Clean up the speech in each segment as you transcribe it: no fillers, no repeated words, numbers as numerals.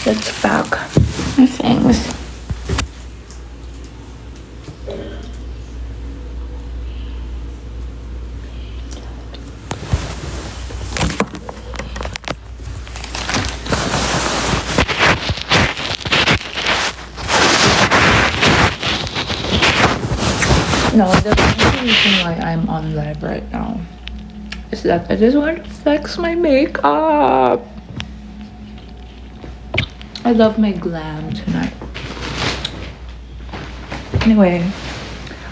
let's pack my things. No, the only reason why I'm on live right now is that I just want to flex my makeup. I love my glam tonight. Anyway,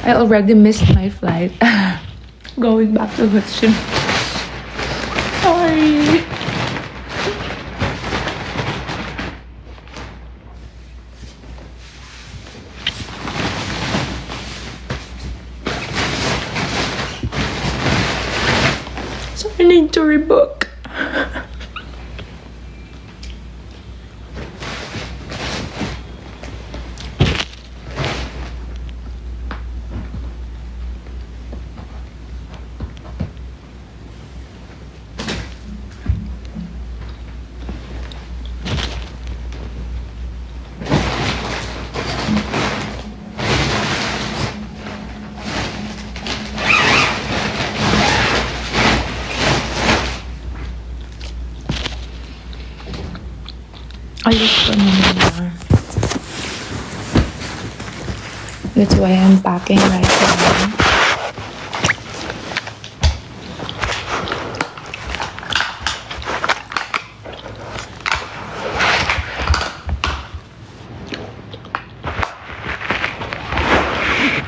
I already missed my flight. Going back to Houston. Sorry. So I need to rebook. Ayos ko naman. That's why I'm packing right now.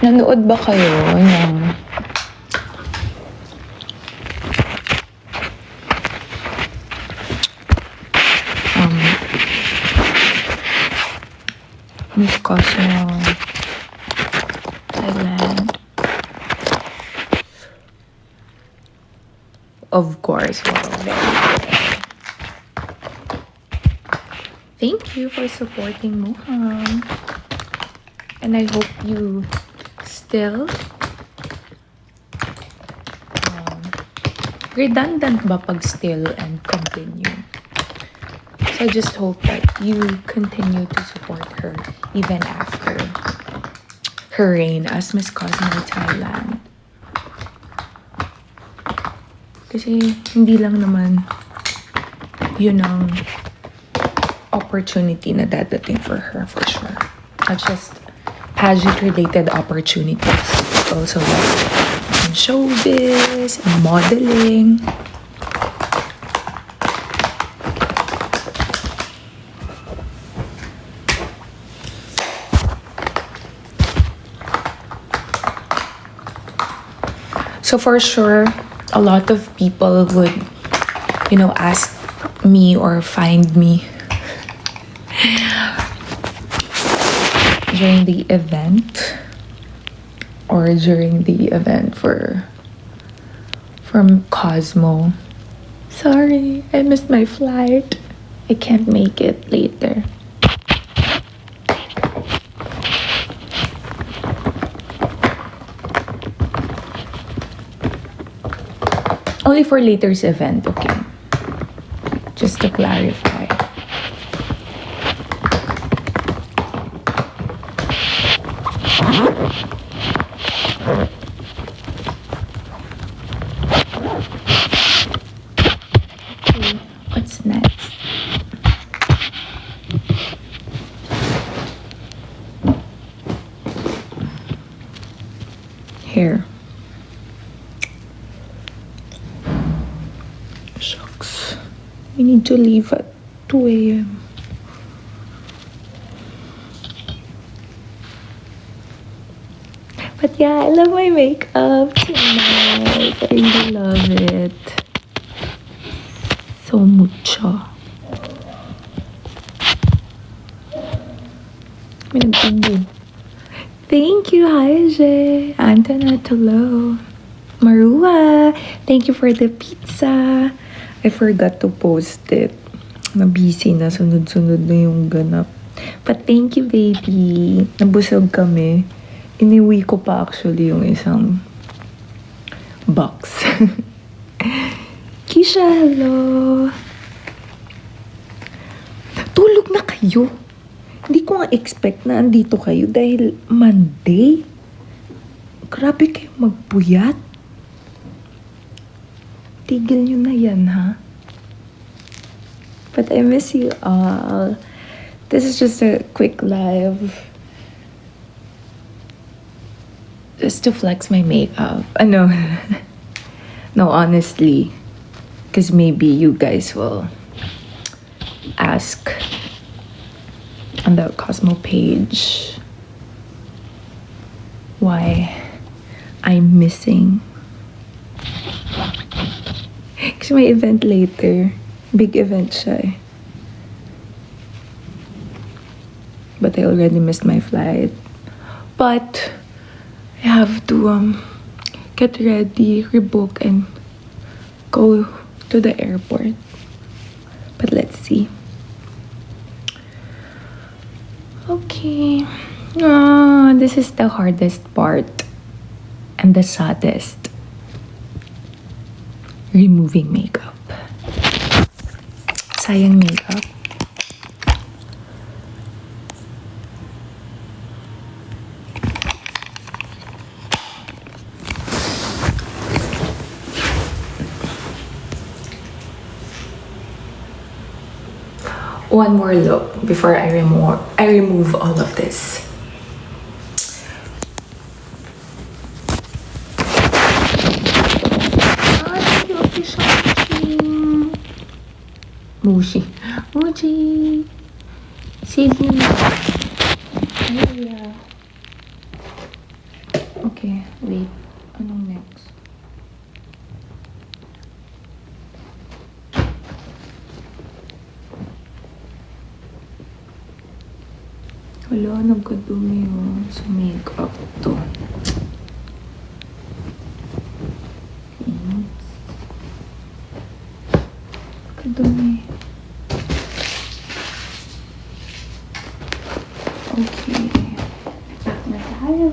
Nanood ba kayo ng Miss Cosmo Thailand? Of course, wow, very good. Thank you for supporting Muham. And I hope you still redundant ba pag still and continue? So I just hope that you continue to support her even after her reign as Miss Cosmo Thailand. Kasi hindi lang naman yun ang opportunity na dadating for her, for sure. Not just pageant-related opportunities. Also like in showbiz, in modeling. So for sure, a lot of people would, ask me or find me during the event or during the event from Cosmo. Sorry, I missed my flight. I can't make it later. Only for later's event, okay? Just to clarify. Okay, what's next? Here. Shucks. We need to leave at 2 a.m. But yeah, I love my makeup tonight. I really love it. So mucho. Thank you, Haije. Antoinette, hello. Marua, thank you for the pizza. I forgot to post it. Busy na, sunod-sunod na yung ganap. But thank you, baby. Nabusog kami. Iniwi ko pa actually yung isang box. Kisha, hello. Tulog na kayo. kayo. Hindi ko nga expect na andito kayo dahil Monday. Grabe kayo magpuyat. Tigil nyo na yan, ha? But I miss you all. This is just a quick live. Just to flex my makeup. No, honestly. Because maybe you guys will ask on the Cosmo page why I'm missing. Kasi may event later. Big event siya eh. But I already missed my flight. But I have to get ready, rebook, and go to the airport. But let's see. Okay. This is the hardest part and the saddest. Removing makeup. Sayang makeup. One more look before I remove all of this. Muji. Save me. Yeah. Okay, wait. Anong next? Wala, nagkadumi yun sa makeup to. Kadumi. Okay. Back na tayo.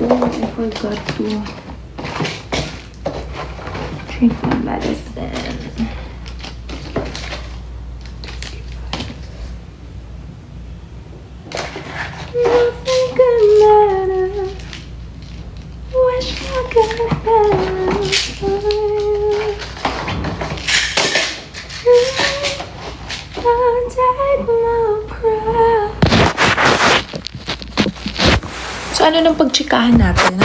Oh, I forgot to drink my medicine. Nothing could matter. Wish I could take my breath. So, ano nang pagtsikahan natin?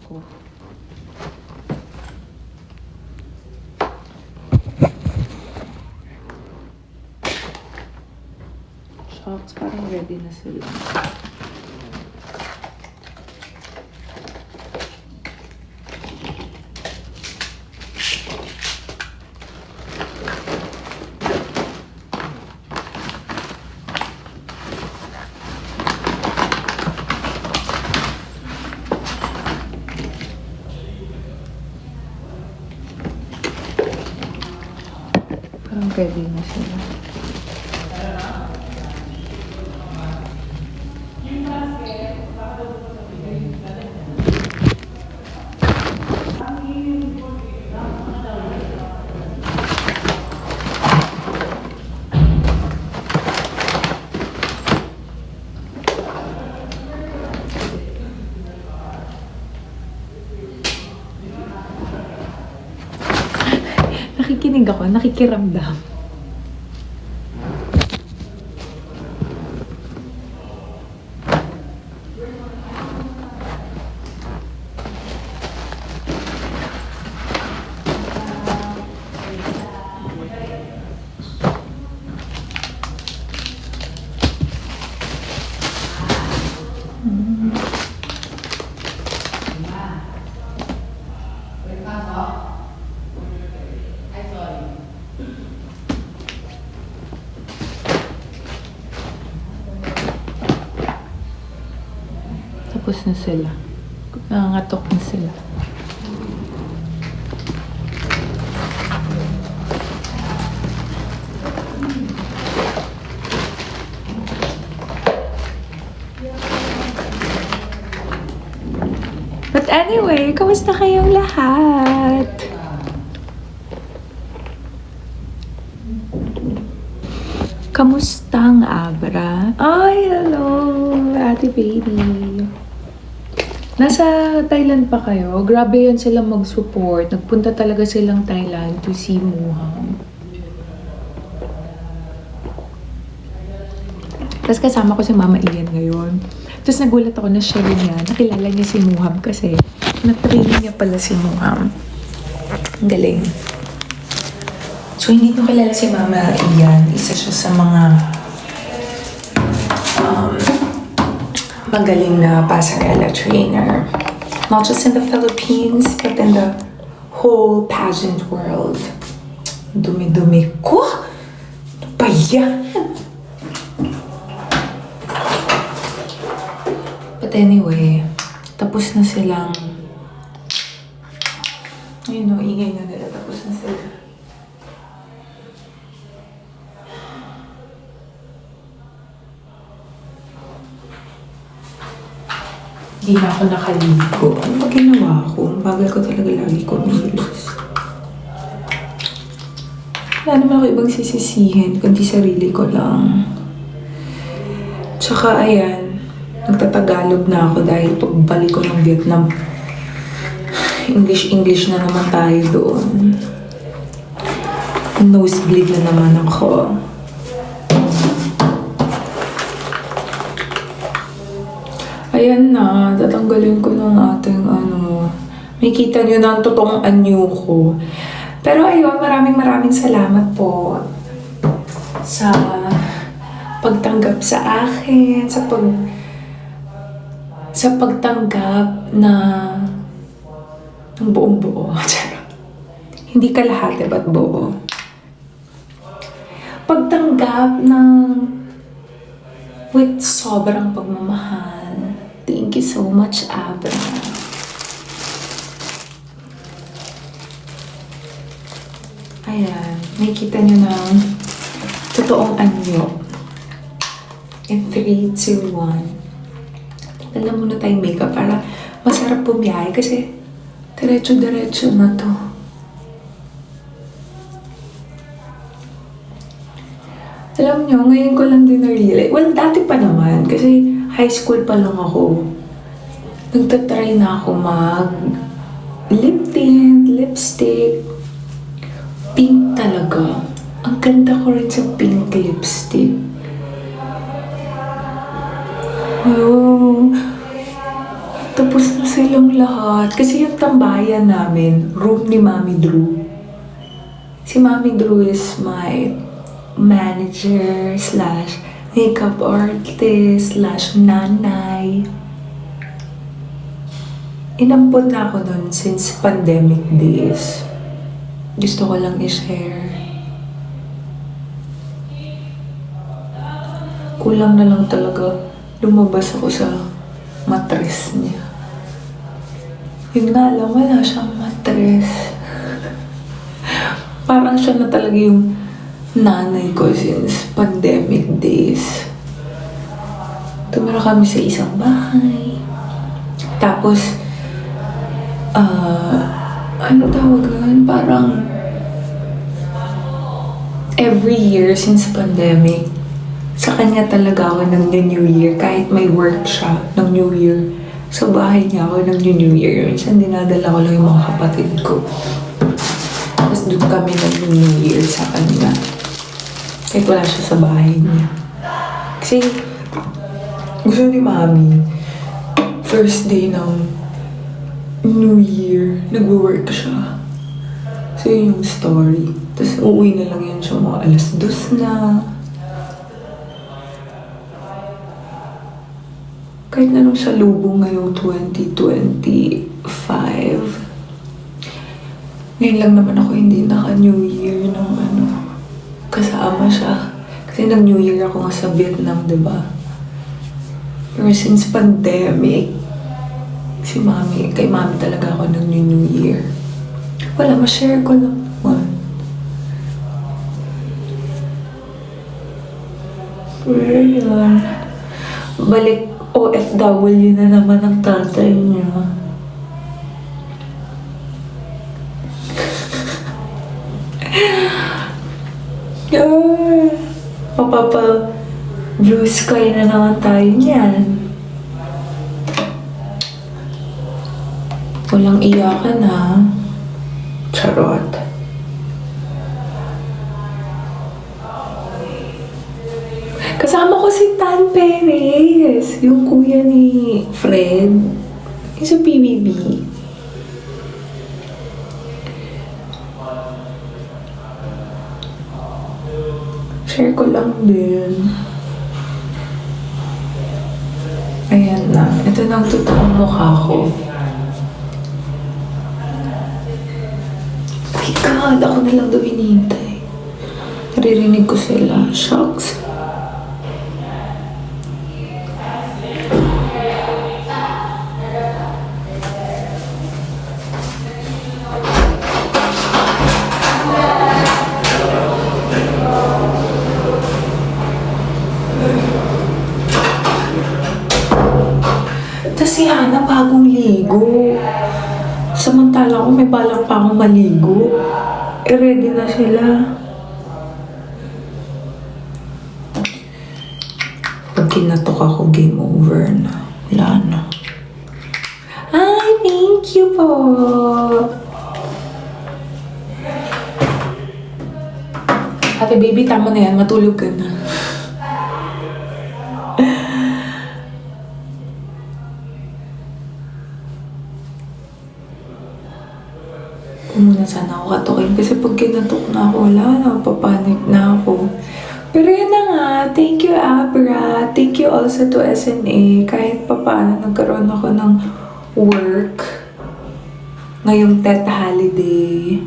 Ako. Shucks, parang ready na sila. Parang ready na sila. Nakikinig ako, nakikiramdam. Tapos na sila. Nangangatok na sila. Anyway, kamusta kayong lahat? Kamusta ang Abra? Ay, hello, ate baby. Nasa Thailand pa kayo? Grabe yan sila mag-support. Nagpunta talaga silang Thailand to see Muham. Tapos kasama ko si Mama Ian ngayon. Tapos nagulat ako na siya rin yan. Nakilala niya si Muham kasi na-training niya pala si Muham. Ang galing. So, hindi ko kilala si Mama Ian. Isa siya sa mga magaling na pasarela trainer. Not just in the Philippines, but in the whole pageant world. Dumi-dumi ko? Ano ba yan? But anyway, tapos na silang... Ayun o, ingay na nila. Tapos na sila. Hindi na ako nakaligo. Ano ba ginawa ko? Bagal ko talaga lagi kumilos. Wala naman ako ibang sisisihin, kundi sarili ko lang. Tsaka ayan, nagtatagalog na ako dahil pagbalik ko ng Vietnam, English na naman tayo doon. Nosebleed na naman ako. Ayan na, tatanggalin ko ng ating may kita nyo na ang totoong anyo ko. Pero ayun, maraming salamat po sa pagtanggap sa akin, sa pagtanggap na ng buong buo. Hindi kalahati ba't buo? Pagtanggap ng with sobrang pagmamahal. Thank you so much, Abra. Ayan, nakikita nyo na totoong anyo. In 3, 2, 1. Alam mo na tayong makeup para masarap bumiyahe kasi diretso-diretso na to. Alam nyo, ngayon ko lang din na-realize. Well, dati pa naman kasi high school pa lang ako. Nagtatry na ako lip tint, lipstick. Pink talaga. Ang ganda ko rin sa pink lipstick. Oh, tapos na silang lahat. Kasi yung tambayan namin, room ni Mami Drew. Si Mami Drew is my manager / makeup artist / nanay. Inampun na ako nun since pandemic days. Gusto ko lang i-share. Kulang na lang talaga lumabas ako sa matres niya. Yun nga lang, wala siyang matres. Parang siya na talaga yung nanay ko since pandemic days. Tumira kami sa isang bahay. Tapos, ano tawagan? Parang every year since pandemic, sa kanya talaga ako ng New Year. Kahit may work siya ng New Year, sa bahay niya ako ng New Year. Minsan dinadala ko lang yung mga kapatid ko. Tapos doon kami ng New Year sa kanya. Kahit wala siya sa bahay niya. Kasi gusto ni Mami, first day ng New Year, nag-work siya. So yun yung story. Tapos uuwi na lang yan siya mga 2:00 na. Kahit na nung salubong ngayong 2025, ngayon lang naman ako hindi naka-New Year ng kasama siya. Kasi nag-New Year ako nga sa Vietnam, diba? Pero since pandemic, kay Mami talaga ako nag-New Year. Wala, ma-share ko lang naman. Pero yun, balik OFW na naman ang tatay niya. Ah, mapapa blue sky na naman tayo niyan. Walang iyakan ha. Charot. Kasama ko si Tan Perez, yung kuya ni Fred. Yung sa PBB. Share ko lang din. Ayan na. Ito na ang totoong mukha ko. My God, ako na lang daw hinihintay. Naririnig ko sila. Shocks. Tapos si Hana bagong ligo. Samantala ko may balak pa akong maligo. Ready na sila. Pag kinatok ako, game over na. Wala na. Ay, thank you po. Ate baby, tama na yan. Matulog ka na. Muna sana ako katukin kasi pag kinatok na ako, wala na, papanik na ako. Pero yun na nga, thank you Abra, thank you also to SNA, kahit papaano nagkaroon ako ng work ngayong Teta Holiday.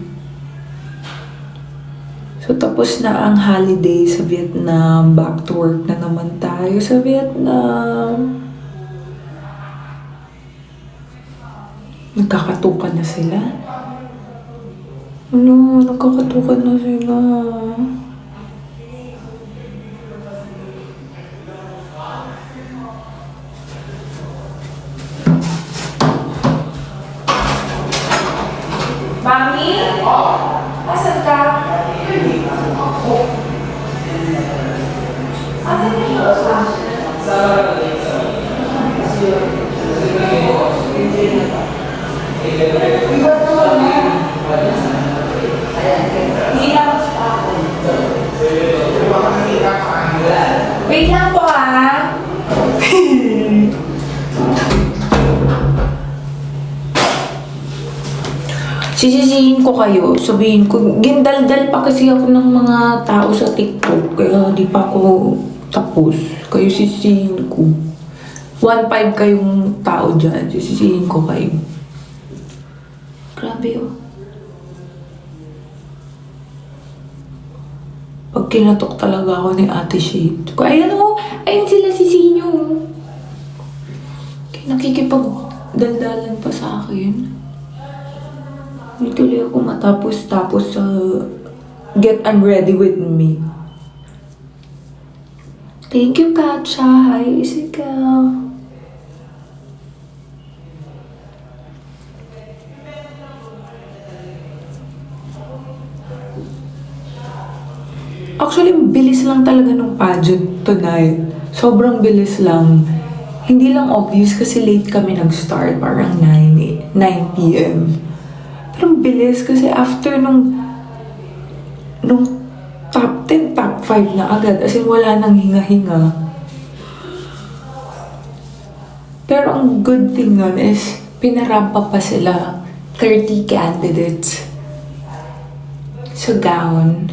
So tapos na ang holiday sa Vietnam, back to work na naman tayo sa Vietnam. Nagkakatukan na sila. Ano, nagkakatukan na sila. Mami? Asan ka? Asan ka? Wait lang po ah. Sisisihin ko kayo, sabihin ko, gindaldal pa kasi ako ng mga tao sa TikTok, kaya di pa ako tapos. Kayo sisisihin ko. 1.5 kayong tao dyan, sisisihin ko kayo. Grabe oh. Pag kinatok talaga ako ni Ate Shade. Ayan o, ayun sila sisihin nyo. Kaya nakikipagdaldalan pa sa akin. Hindi tuloy ako matapos sa Get I'm Ready With Me. Thank you, Katja. Hi, Isikel. Actually, bilis lang talaga nung pageant tonight. Sobrang bilis lang. Hindi lang obvious kasi late kami nag-start. Parang 9 p.m. Pero bilis kasi after nung top 10, top 5 na agad. As in, wala nang hinga-hinga. Pero ang good thing nun is, pinarampa pa sila 30 candidates sa gown.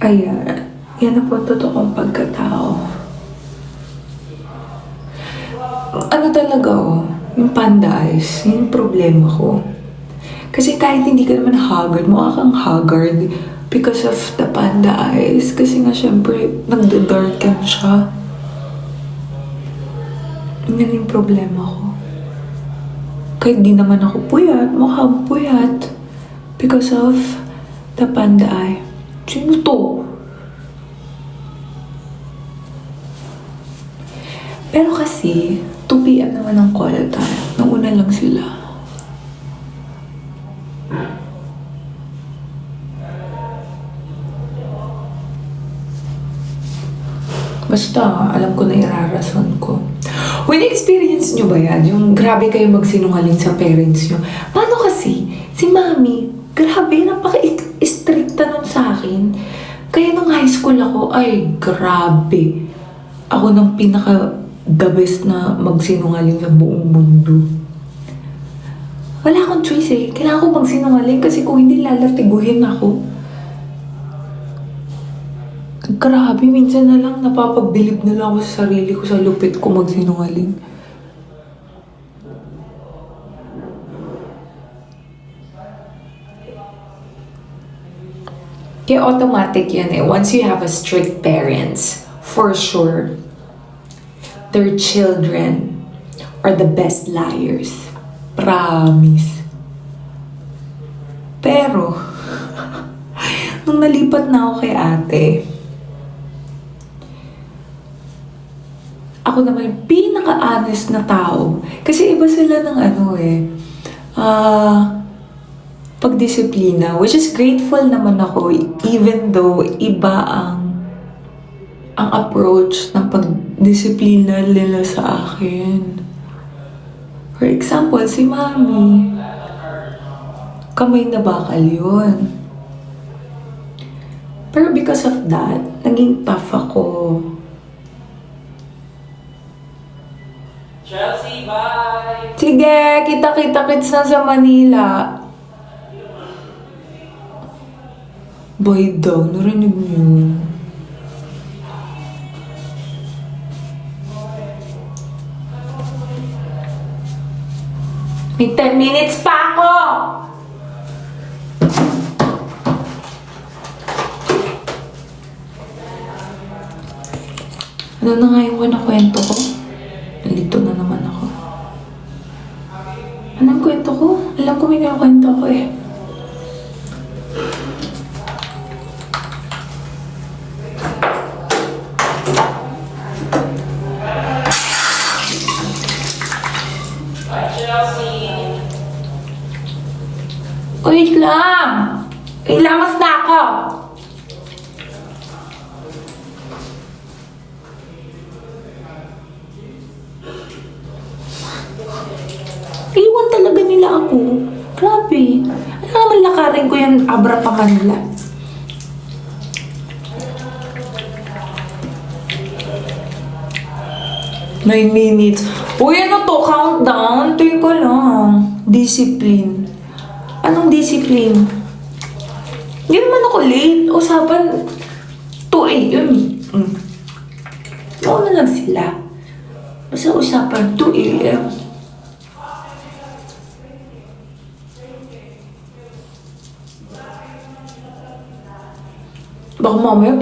Ayan. Yan na po ang totoong pagkatao. Ano talaga oh, yung panda eyes, yung problema ko. Kasi kahit hindi ka naman haggard, mukha kang haggard because of the panda eyes. Kasi nga syempre, nagda-darken siya. Yan yung problema ko. Kahit di naman ako puyat, mukha akong puyat because of the panda eye. Sino to? Pero kasi, 2 p.m. naman ang call time. Nauna lang sila. Basta, alam ko na irarason ko. When experience nyo ba yan? Yung grabe kayo magsinungaling sa parents nyo. Paano kasi? Si mami, grabe, napaka-stricta nun sa akin. Kaya nung high school ako, ay, grabe. Ako nang pinaka-the best na magsinungaling sa buong mundo. Wala akong choice eh. Kailangan ko magsinungaling kasi kung hindi lalatiguhin ako. Grabe, minsan na lang napapagbilib na lang ako sa sarili ko sa lupit ko magsinungaling. Kaya automatic yan eh. Once you have a strict parents, for sure, their children are the best liars. Promise. Pero, nung nalipat na ako kay ate, ako naman yung pinaka-honest na tao. Kasi iba sila ng pagdisiplina. Which is grateful naman ako even though iba ang approach ng pagdisiplina nila sa akin. For example, si mami, kamay na bakal yun. Pero because of that, naging tough ako. Chelsea, bye! Sige, kita-kita-kits na sa Manila. Boy daw, narinig niyo yun. May 10 minutes pa ako! Ano na nga yung kwento ko? Nalito na naman ako. Anong kwento ko? Alam ko may kwento ko eh. Bye, Chelsea! Wait lang! Ilamas na ako! Iwan talaga nila ako. Grabe. Ano naman lakarin ko yan, abra pa kanila. Nine minutes. Uy, ano to? Countdown? Teka lang. Discipline. Anong discipline? Hindi naman ako late. Usapan 2 a.m. Oo na lang sila. Basta usapan 2 a.m. Baka mamaya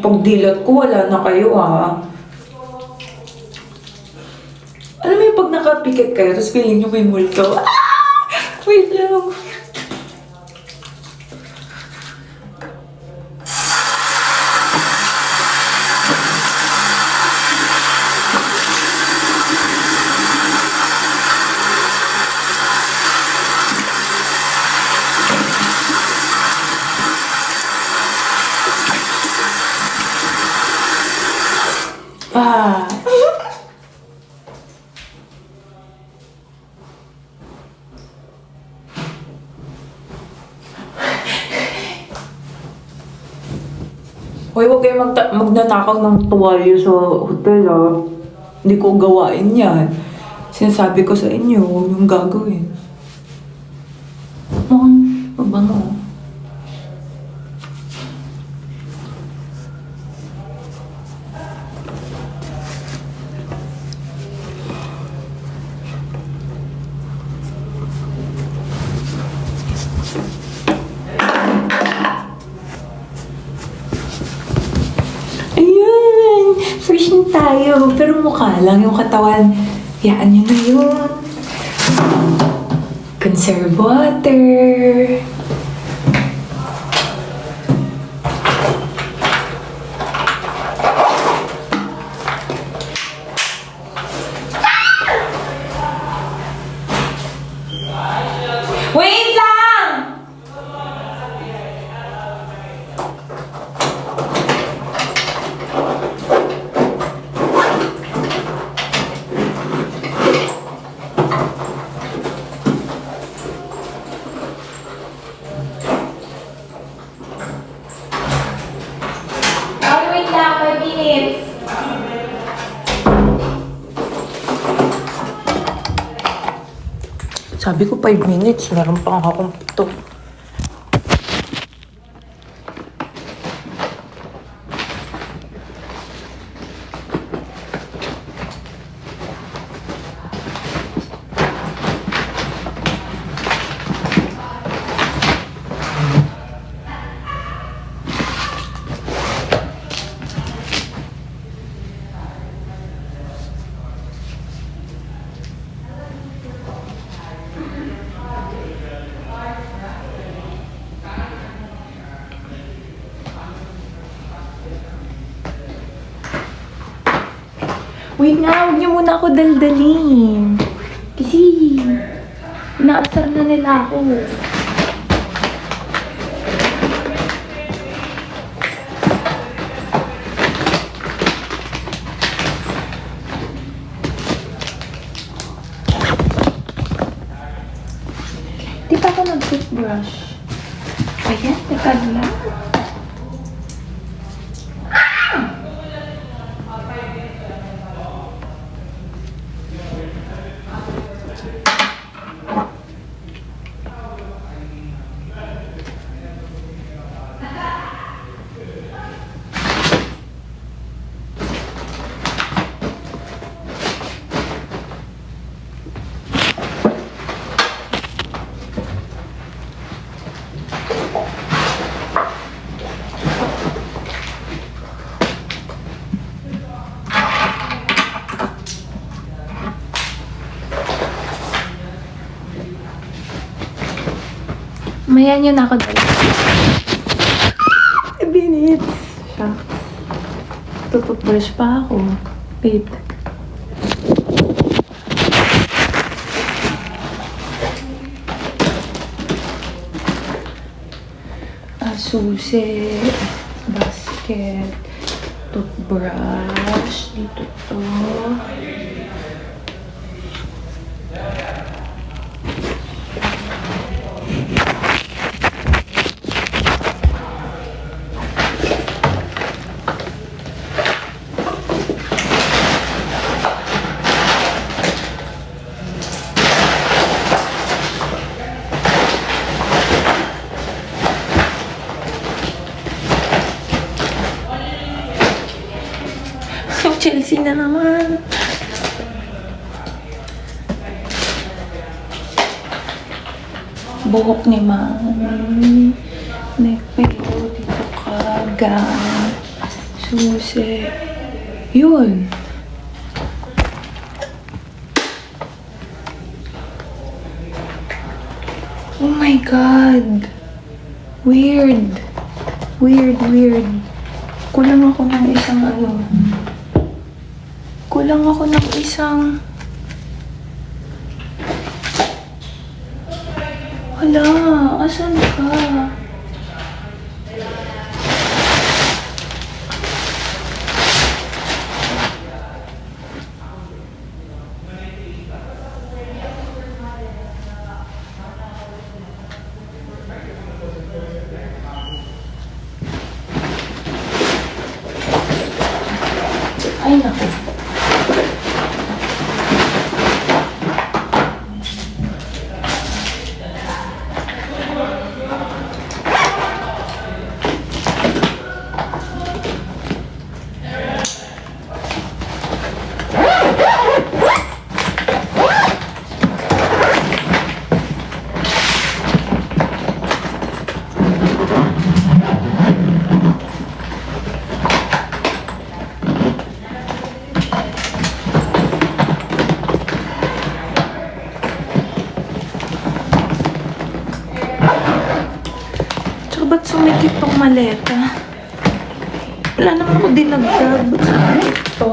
pag-dilat ko, wala na kayo ha. Alam mo yung pag nakapikit kayo, tapos feeling nyo may multo. Ah! Wait lang. Ah. Hoy, huwag kayo magnanakaw ng tuwalya sa hotel ah. Hindi ko gawain yan. Sinasabi ko sa inyo, huwag niyong gagawin. Mabango. Ayan! Fresh na tayo. Pero mukha lang yung katawan. Yaan nyo na yun. Conserve water. Wait lang! minutes. Sabi ko 5 minutes, meron pa akong to. Wait nga, huwag niyo muna ako daldalin. Kasi, inaasar na nila ako. Di pa ako nag-toothbrush. Ayan, teka lang. Maya niyo na ako dala. Binit. Shucks. Tututbrush pa ako. Wait. Susi. Basket. Toothbrush. Dito to. Chelsea na naman. Buhok ni Mami. Neckpilo. Dito ka. Gown. Susi. Yun. Oh my God. Weird. Weird. Kulang ako ng isang ano. Kulang ako ng isang... Hala, asan ka? Ay, naku. Ba't sumikip tong maleta? Wala naman ako dinagdag. Ba't sumikip to?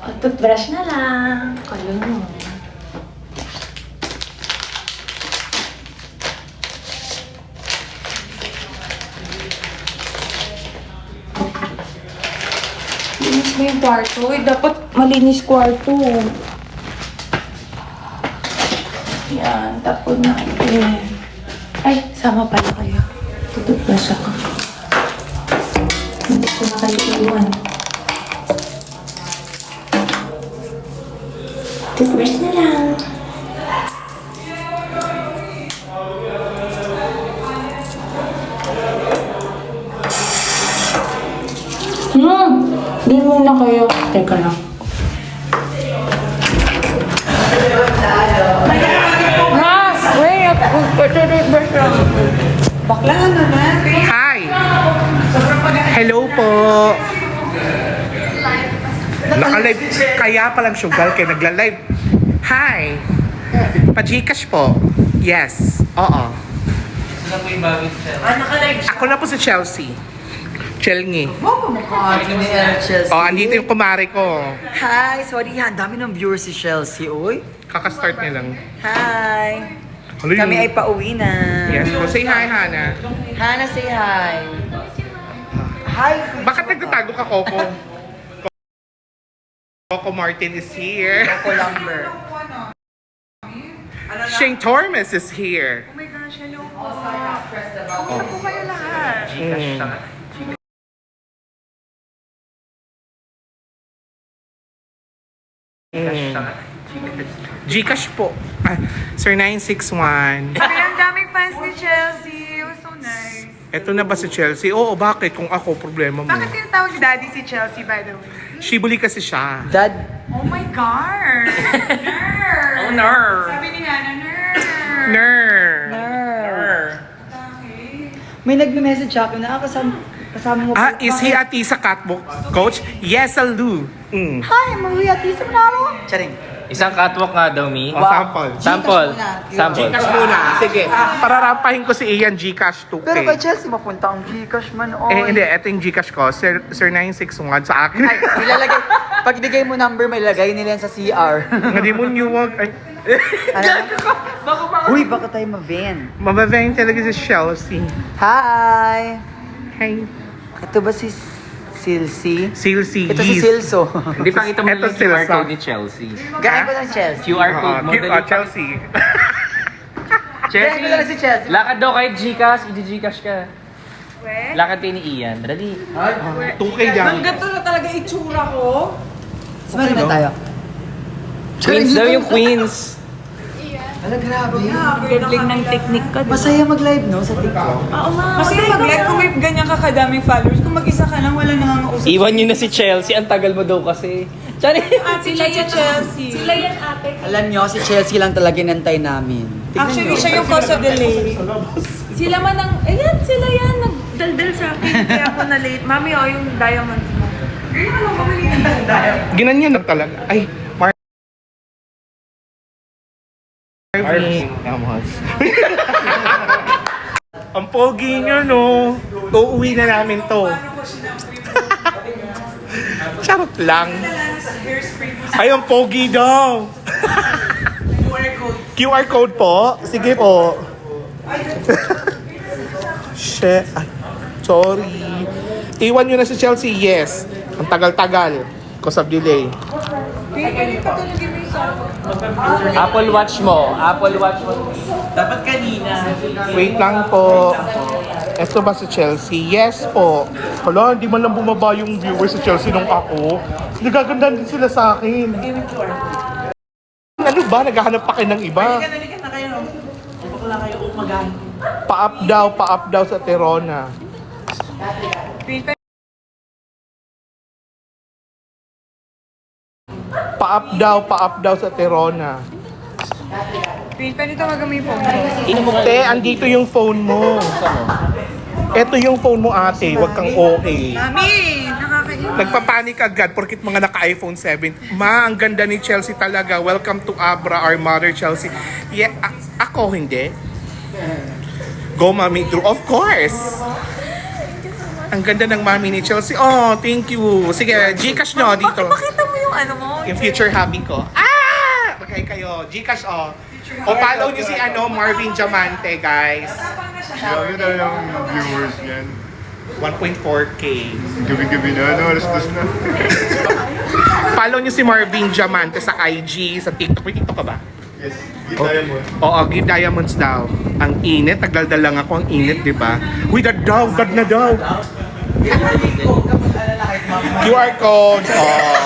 O, toothbrush na lang. Kayo mo. Linis mo yung kwarto. Dapat malinis kwarto. Yan, tapon natin. Ay, sama pala kayo. Tututbrush ako. Hindi ko na kayo iwan. Toothbrush na lang. Di muna kayo. Teka lang. Hi! Hello po! Naka-live. Kaya palang sugal kayo nagla-live. Hi! Pa-Gcash po. Yes. Oo. Ako na po si Chelsea. Chelngi. Oh, andito yung kumare ko. Hi! Sorry, ang dami ng viewers si Chelsea, oy. Kakastart niya lang. Hi! Hello, Kami yun. ay pauwi na. Yes po. Say hi, Hana. Hana, say hi. Hi! Bakit nagtatago ka, Coco? Coco Martin is here. Coco Lumber. Shane Tormes is here. Oh my gosh, hello po. Hello po kayo lahat. Gcash po. Ah, Sir 961. Sabi, ang daming fans ni Chelsea. It was so nice. Eto na ba si Chelsea? Oo, bakit? Kung ako, problema mo. Bakit tinatawag ni Daddy si Chelsea, by the way? Shibuli kasi siya. Dad, Oh my God! Nerd! Oh, ner. Sabi ni Hannah, nerd! Ner. may nagme-message sa akin na kasama mo. Ah, is he ati sa catwalk, coach? Yes, Lou. Mm. Hi, Maria, tisa mo na ako. Charing. Isang catwalk nga daw, Mi. O, sample. Sample. muna. Sample. Gcash muna. Sige. Pararampahin ko si Ian Gcash 2K. Pero kay Chelsea, mapunta ang Gcash man, oy. Hindi. Ito yung Gcash ko. Sir 961 sa akin. Ay, ilalagay. Pag ibigay mo number, may lagay nila yan sa CR. Hindi mo niwag. Ay, Uy, baka tayo ma-van. mababang talaga si Chelsea. Hi! Hey. Ito ba si Silsi? Chelsea. Ito si Silso. Hindi pakita mo Eto lang yung QR sila, code ni Chelsea. Gaya ko ng Chelsea. QR code mo. Dali. Chelsea. Gaya ko lang si Chelsea. Lakad daw kahit Gcash, i-Gcash ka. Lakad kayo ni Ian. Dali. 2K dyan. Ganito na talaga itsura ko. Sumali na tayo. Queens daw yung Queens. Ala, grabe. Galing ng technique ka, Masaya mag-live, no? Sa TikTok. Kasi mag-like kung may ganyan ka kadaming followers, kung mag-isa ka lang, wala nangangausap. Iwan nyo na si Chelsea. Ang tagal mo daw kasi. Chari. Sila si Chelsea. Sila yan ate. Alam nyo, si Chelsea lang talaga inantay namin. Tignan Actually, nyo. siya yung cause of delay. Sila man ang, ayan, sila yan, nagdaldal sa akin. Kaya ako na late. Mami, oh, yung diamonds mo. Ginanyan na talaga. Ay, Marvin. Ang pogi nyo, no? Uuwi na namin to. Charot lang. Ay, ang pogi daw. QR code po? Sige po. Shit. Ay, sorry. Iwan nyo na si Chelsea? Yes. Ang tagal-tagal. Cause of delay. Apple Watch mo. Apple Watch mo. Wait lang po. Ito ba si Chelsea? Yes po. Hala, hindi man lang bumaba yung viewers sa Chelsea nung ako. Nagagandaan din sila sa akin. Ano ba? Naghahanap pa kayo ng iba? Pa-up daw sa Terona. Pa-up daw sa Terona. Pwede tawagan mo yung phone mo. Te, andito yung phone mo. Ito yung phone mo, ate. Huwag kang okay. Mami, nakakainis. Nagpapanik agad porkit mga naka-iPhone 7. Ma, ang ganda ni Chelsea talaga. Welcome to Abra, our mother Chelsea. Yeah, ako hindi. Go, Mami Drew. Of course. Ang ganda ng mami ni Chelsea. Oh, thank you. Sige, Gcash nyo dito. Pakita mo yung ano mo. Yung future hubby ko. Ah! Okay kayo. Gcash, oh. O follow nyo si Marvin Diamante, guys. Grabe na yung viewers niyan. 1.4K. Gabi-gabi na, ano, alas-dos na. Follow nyo si Marvin Diamante sa IG, sa TikTok. May TikTok ka ba? Yes, give diamond. Oo, give diamonds daw. Ang init, tagdaldal lang ako, ang init, di ba? Uy, dad daw, dad na daw. QR code. Oh.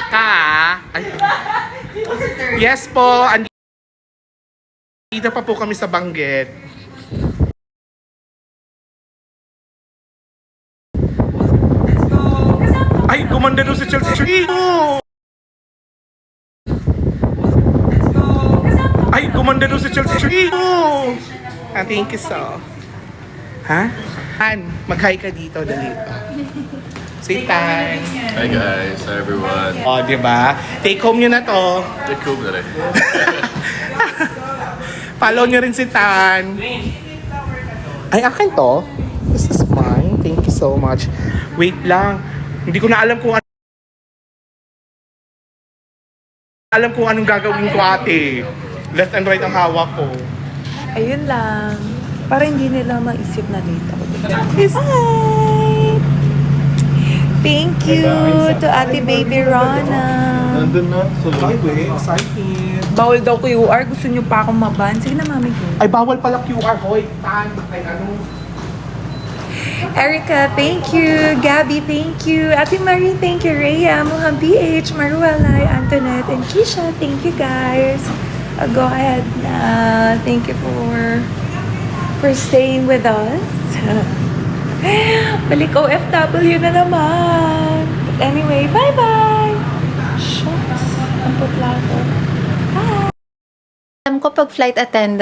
Ka. Ay. Yes po. Andito pa po kami sa Banggit. Ay, gumanda doon si Chelsea. Ay, gumanda doon si Chelsea. Thank you so. Ha? Han, mag-hi ka dito, dali. Say time. Hi guys, hi everyone. O, di ba? Take home nyo na to. Take home na rin. Follow nyo rin si Tan. Ay, akin to? This is mine. Thank you so much. Wait lang. Hindi ko na alam kung anong gagawin ko, ate. Left and right ang hawak ko. Ayun lang. Para hindi nila maisip na late ako. Bye! Thank you to Ate Baby Rana. Nandun na. Ay, wait. Excited. Bawal daw QR. Gusto niyo pa akong maban? Sige na, mami ko. Ay, bawal pala QR. Hoy, Tan. Ay, ano? Erica, thank you. Gabby, thank you. Ate Marie, thank you. Rhea, Muham PH, Marualay, Antoinette, and Keisha, thank you guys. Go ahead na. Thank you for staying with us. Balik OFW na naman. But anyway, bye-bye. Shucks. Ang putla ko. Bye. Alam ko pag flight attendant,